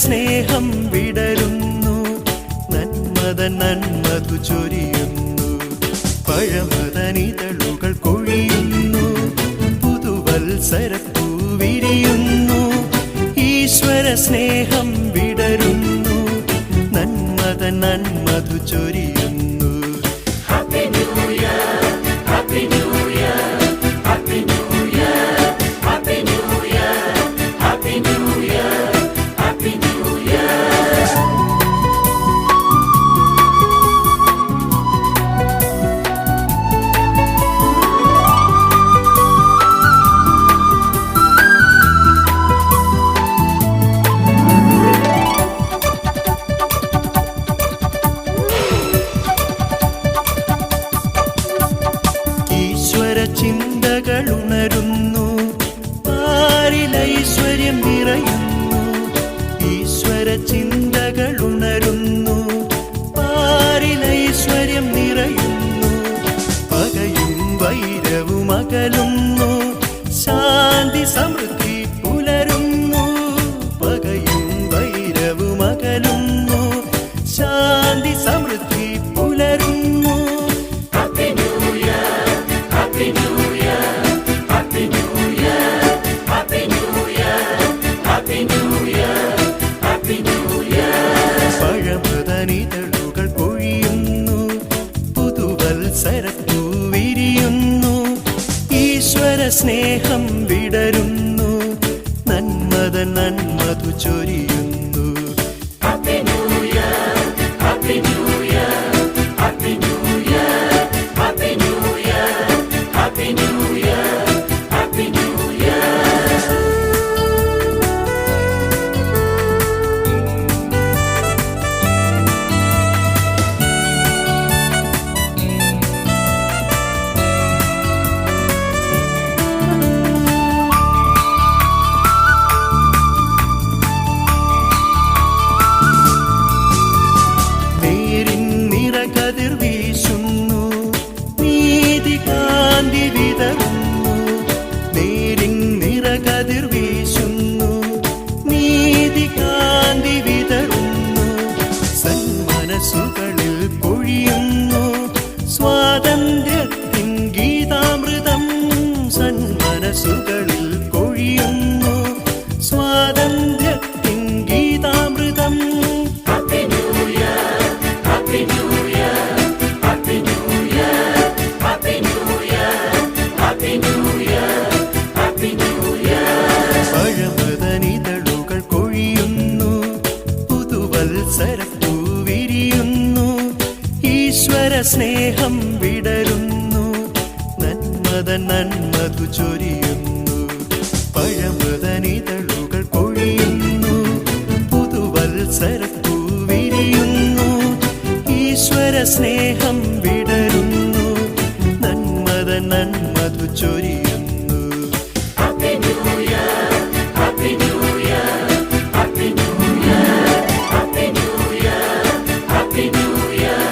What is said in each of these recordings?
സ്നേഹം വിടരുന്നു, നന്മതൻ നന്മതു ചൊരിയുന്നു. പഴമതനിതളുകൾ കൊഴിയുന്നു, പുതുവത്സരപ്പൂ വിരിയുന്നു. ഈശ്വര സ്നേഹം വിടരുന്നു, നന്മതൻ നന്മതു ചൊരിയുന്നു. Happy New Year, Happy New Year, Happy New Year, Happy New Year, Happy New Year, Happy New Year. ചിന്തകളുണരുന്നു, പാരിലൈശ്വര്യം നിറയുന്നു. ഈശ്വര ചിന്തകളുണരുന്നു, പാരിലൈശ്വര്യം നിറയുന്നു. പകയും വൈരവും അകലുന്നു, ശാന്തി സമൃദ്ധി പുലരുന്നു. പകയും വൈരവും അകലുന്നു, ശാന്തി സമൃദ്ധി പുലരുന്നു. Happy New Year, Happy New Year, Happy New Year, Happy New Year, Happy New Year, Happy New Year. പഴമതനിതളുകൾ കൊഴിയുന്നു, പുതുവത്സരപ്പൂ വിരിയുന്നു. ഈശ്വര സ്നേഹം വിടരുന്നു, നന്മതൻ നന്മതു ചൊരിയുന്നു. Happy New Year, Happy New Year, Happy New Year, Happy New Year, Happy New Year, Happy New Year. നേരിൻ നിറകതിർ വീശുന്നു, നീതി കാന്തി വിതറുന്നു. നേരിൻ നിറകതിർ വീശുന്നു, നീതി കാന്തി വിതറുന്നു. സന്മനസ്സുകളിൽ പൊഴിയുന്നു, സ്വാതന്ത്ര്യത്തിൻ ഗീതാമൃതം. സന്മനസ്സുകളിൽ പൊഴിയുന്നു, സ്വാതന്ത്ര്യത്തിൻ ഗീതാമൃതം. Happy New Year, Happy New Year, Happy New Year, Happy New Year, Happy New Year, Happy New Year. പഴമതനിതളുകൾ കൊഴിയുന്നു, പുതുവത്സരപ്പൂ വിരിയുന്നു. ഈശ്വര സ്നേഹം വിടരുന്നു, നന്മതൻ നന്മതു ചൊരിയുന്നു. പഴമതനിതളുകൾ കൊഴിയുന്നു, പുതുവത്സരപ്പൂ വിരിയുന്നു. ഈശ്വര സ്നേഹം വിടരുന്നു, നന്മതൻ നന്മതു ചൊരിയുന്നു. Happy New Year, Happy New Year, Happy New Year, Happy New Year, Happy New Year,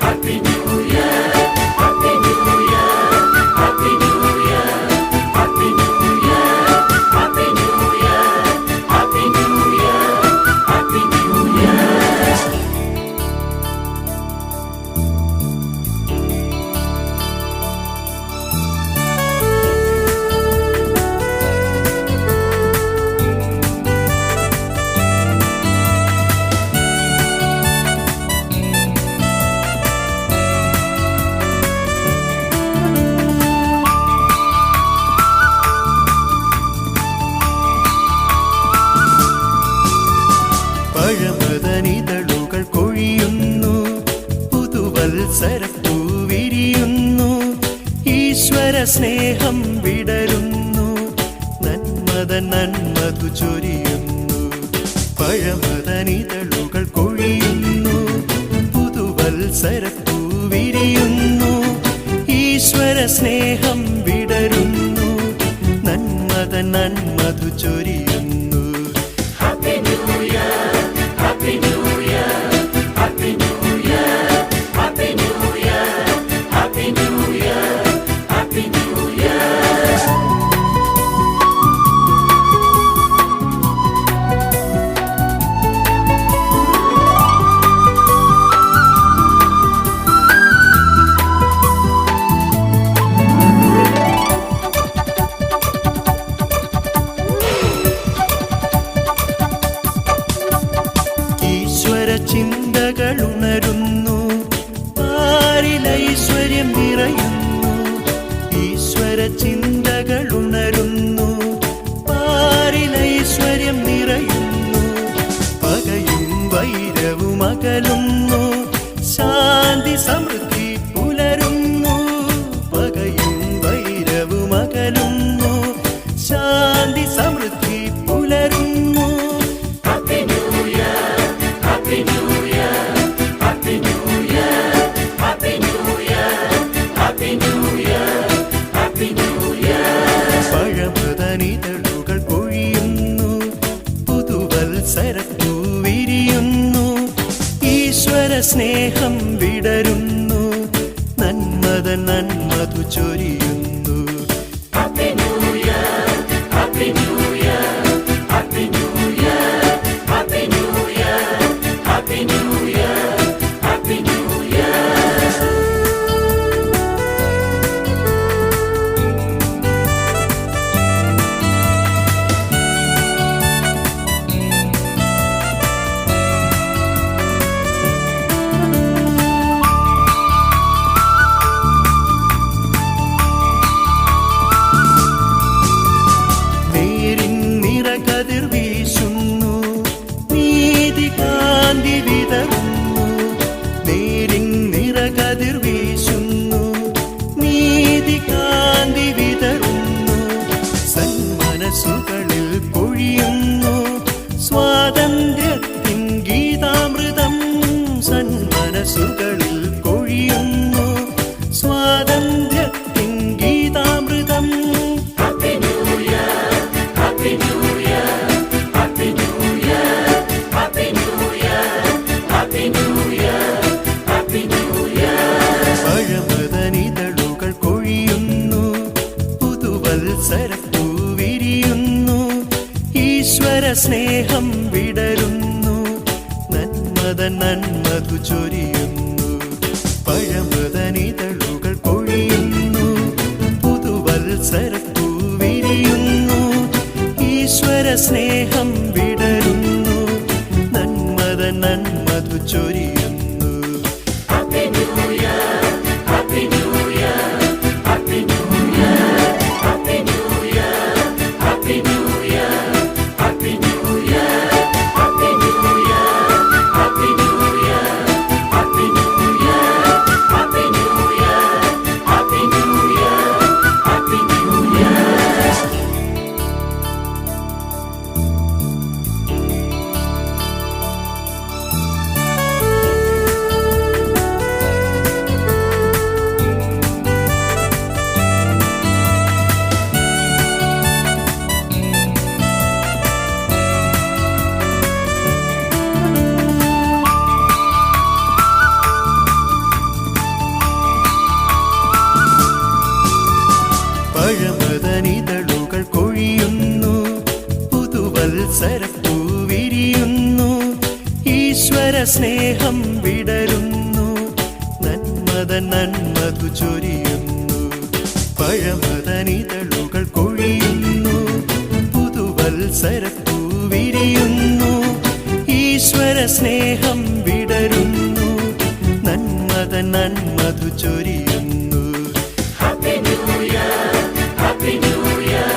Happy New Year, Happy New Year, Happy New Year, Happy New Year, Happy New Year, Happy New Year, Happy New Year. പഴമതനിതളുകൾ കൊഴിയുന്നു, പുതുവത്സരപ്പൂ വിരിയുന്നു. ഈശ്വര സ്നേഹം വിടരുന്നു, നന്മതൻ നന്മതു ചൊരിയുന്നു. പഴമതനിതളുകൾ കൊഴിയുന്നു, പുതുവത്സരപ്പൂ വിരിയുന്നു. ഈശ്വര സ്നേഹം വിടരുന്നു, നന്മതൻ നന്മതു ചൊരിയുന്നു. Happy New Year, Happy New Year, Happy New Year, Happy New Year, Happy New Year, Happy New Year. ചിന്തകൾ ഉണരുന്നു, പാരിലൈശ്വര്യം നിറയുന്നു, പകയും വൈരവും അകലുന്നു, ശാന്തി സമൃദ്ധി പുലരുന്നു, പകയും വൈരവും അകലുന്നു, ശാന്തി സമൃദ്ധി പുലരുന്നു. Happy New Year, Happy New Year, Happy New Year, Happy New Year, Happy New Year, Happy New Year. പഴമൃതനിതളുകൾ പൊഴിയുന്നു, പുതുവത്സരപ്പൂ വിരിയുന്നു, ഈശ്വര സ്നേഹം വിടരുന്നു, നന്മതു ചൊരിയുന്നു. Happy New Year, Happy New Year, Happy New Year, Happy New Year, Happy New Year, Happy New Year. നേരിൻ നിറകതിർ വീശുന്നു, നീതി കാന്തി വിതറുന്നു, നേരിൻ നിറകതിർ വീശുന്നു, നീതി കാന്തി വിതറുന്നു, സന്മനസ്സുകളിൽ പൊഴിയുന്നു സ്വാതന്ത്ര്യത്തിൻ ഗീതാമൃതം, സന്മനസ്സുകളിൽ പൊഴിയുന്നു സ്വാതന്ത്ര്യത്തിൻ ഗീതാമൃതം. Happy New Year, Happy New Year, Happy New Year, Happy New Year, Happy New Year, Happy New Year. പഴമൃതനിതളുകൾ കൊഴിയുന്നു, പുതുവത്സരപ്പൂ വിരിയുന്നു, ഈശ്വര സ്നേഹം വിടരുന്നു, നന്മതു ചൊരിയുന്നു. പഴമൃതനിതളുകൾ കൊഴിയുന്നു, പുതുവത്സരപ്പൂ വിരിയുന്നു, ഈശ്വര സ്നേഹം വിടരുന്നു, നന്മതു ചൊരിയുന്നു. Happy New Year, Happy New Year, Happy New Year, Happy New Year, Happy New Year, Happy New Year, Happy New Year, Happy New Year, Happy New Year, Happy New Year, Happy New Year, Happy New Year. പഴമൃതനിതളുകൾ കൊഴിയുന്നു, പുതുവത്സരപ്പൂ വിരിയുന്നു, ഈശ്വര സ്നേഹം വിടരുന്നു, നന്മതു ചൊരിയുന്നു. പഴമൃതനിതളുകൾ കൊഴിയുന്നു, പുതുവത്സരപ്പൂ വിരിയുന്നു, ഈശ്വര സ്നേഹം വിടരുന്നു, നന്മതു ചൊരിയുന്നു. Happy New Year, Happy New Year,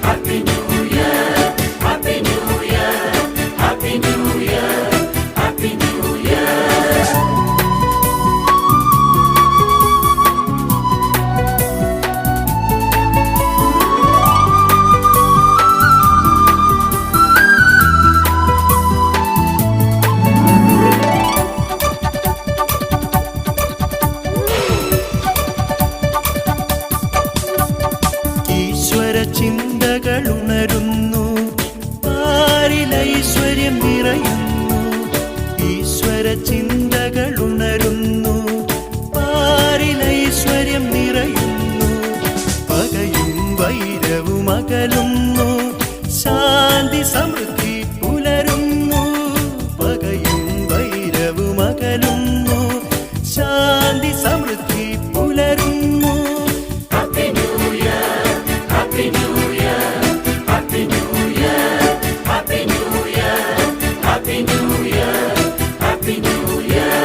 Happy New Year, Happy New Year, Happy New Year, Happy New Year. ഈശ്വര ചിന്തകൾ ഉണരുന്നു, പാരിലൈശ്വര്യം നിറയുന്നു, ഈശ്വര ചിന്തകൾ ഉണരുന്നു, പാരിലൈശ്വര്യം നിറയുന്നു, പകയും വൈരവും അകലുന്നു, ശാന്തി സമൃദ്ധി പുലരുന്നു, പകയും വൈരവും അകലുന്നു, ശാന്തി സമൃദ്ധി പുലരുന്നു. Happy New Year, Happy New Year, Happy New Year, Happy New Year, Happy New Year, Happy New Year.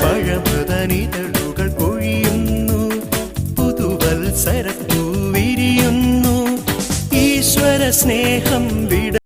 പഴമൃതനിതളുകൾ കൊഴിയുന്നു, പുതുവത്സരപ്പൂ വിരിയുന്നു, സ്നേഹം വിട